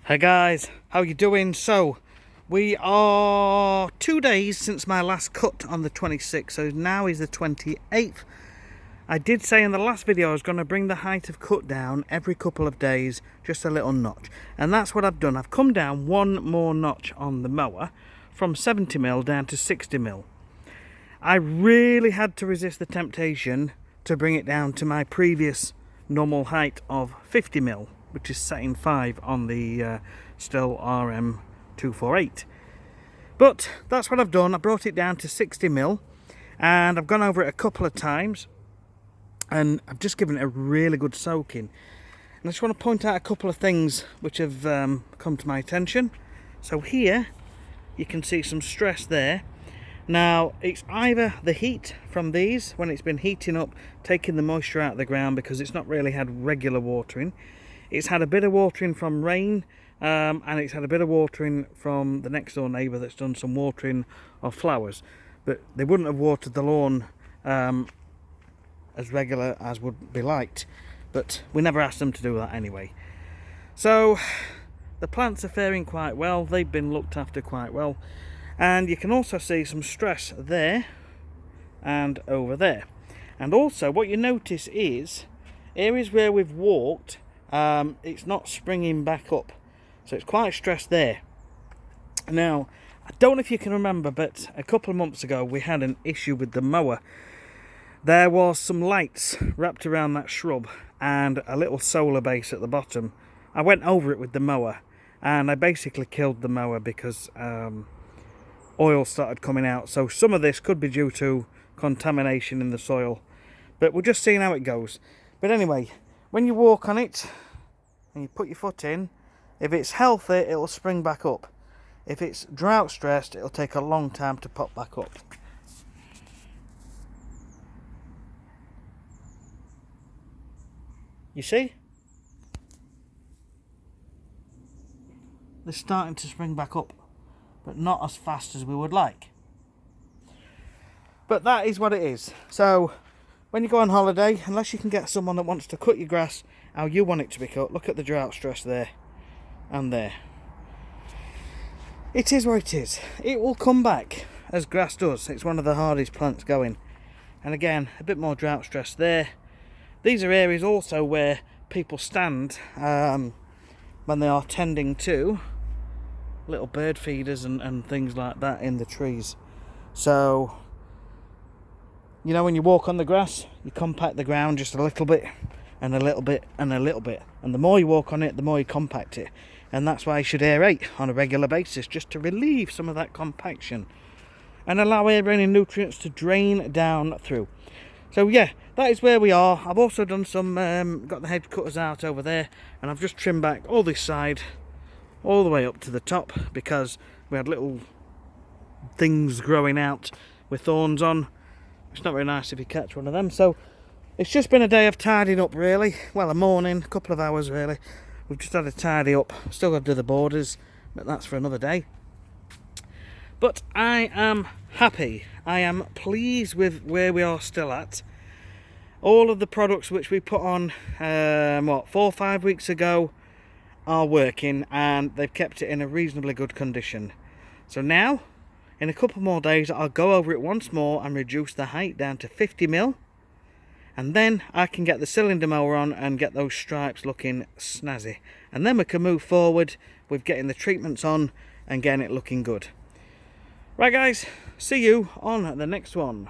Hey guys, how you doing? So we are 2 days since my last cut on the 26th, so now is the 28th. I did say in the last video I was going to bring the height of cut down every couple of days, just a little notch, and that's what I've done. I've come down one more notch on the mower from 70mm down to 60mm. I really had to resist the temptation to bring it down to my previous normal height of 50mm, which is setting 5 on the Stihl RM248. But that's what I've done. I brought it down to 60mm, and I've gone over it a couple of times, and I've just given it a really good soaking. And I just want to point out a couple of things which have come to my attention. So here you can see some stress there. Now it's either the heat from these, when it's been heating up, taking the moisture out of the ground because it's not really had regular watering. It's had a bit of watering from rain, and it's had a bit of watering from the next door neighbour that's done some watering of flowers, but they wouldn't have watered the lawn as regular as would be liked, but we never asked them to do that anyway. So the plants are faring quite well. They've been looked after quite well, and you can also see some stress there and over there. And also what you notice is areas where we've walked, it's not springing back up, so it's quite stressed there. Now I don't know if you can remember, but a couple of months ago we had an issue with the mower. There was some lights wrapped around that shrub and a little solar base at the bottom. I went over it with the mower and I basically killed the mower because oil started coming out. So some of this could be due to contamination in the soil, but we're just seeing how it goes. But anyway, when you walk on it and you put your foot in, if it's healthy, it'll spring back up. If it's drought stressed, it'll take a long time to pop back up. You see? They're starting to spring back up, but not as fast as we would like. But that is what it is. So when you go on holiday, unless you can get someone that wants to cut your grass how you want it to be cut, look at the drought stress there and there. It is what it is. It will come back, as grass does. It's one of the hardest plants going. And again, a bit more drought stress there. These are areas also where people stand when they are tending to little bird feeders and things like that in the trees. So you know, when you walk on the grass, you compact the ground just a little bit and a little bit and a little bit, and the more you walk on it, the more you compact it. And that's why you should aerate on a regular basis, just to relieve some of that compaction and allow air and nutrients to drain down through. So yeah, that is where we are. I've also done some got the hedge cutters out over there, and I've just trimmed back all this side all the way up to the top because we had little things growing out with thorns on. It's not very nice if you catch one of them. So it's just been a day of tidying up, really. Well, a morning, a couple of hours really. We've just had to tidy up. Still got to do the borders, but that's for another day. But I am happy. I am pleased with where we are still at. All of the products which we put on 4 or 5 weeks ago are working, and they've kept it in a reasonably good condition. So now, in a couple more days, I'll go over it once more and reduce the height down to 50mm, and then I can get the cylinder mower on and get those stripes looking snazzy, and then we can move forward with getting the treatments on and getting it looking good. Right guys, see you on the next one.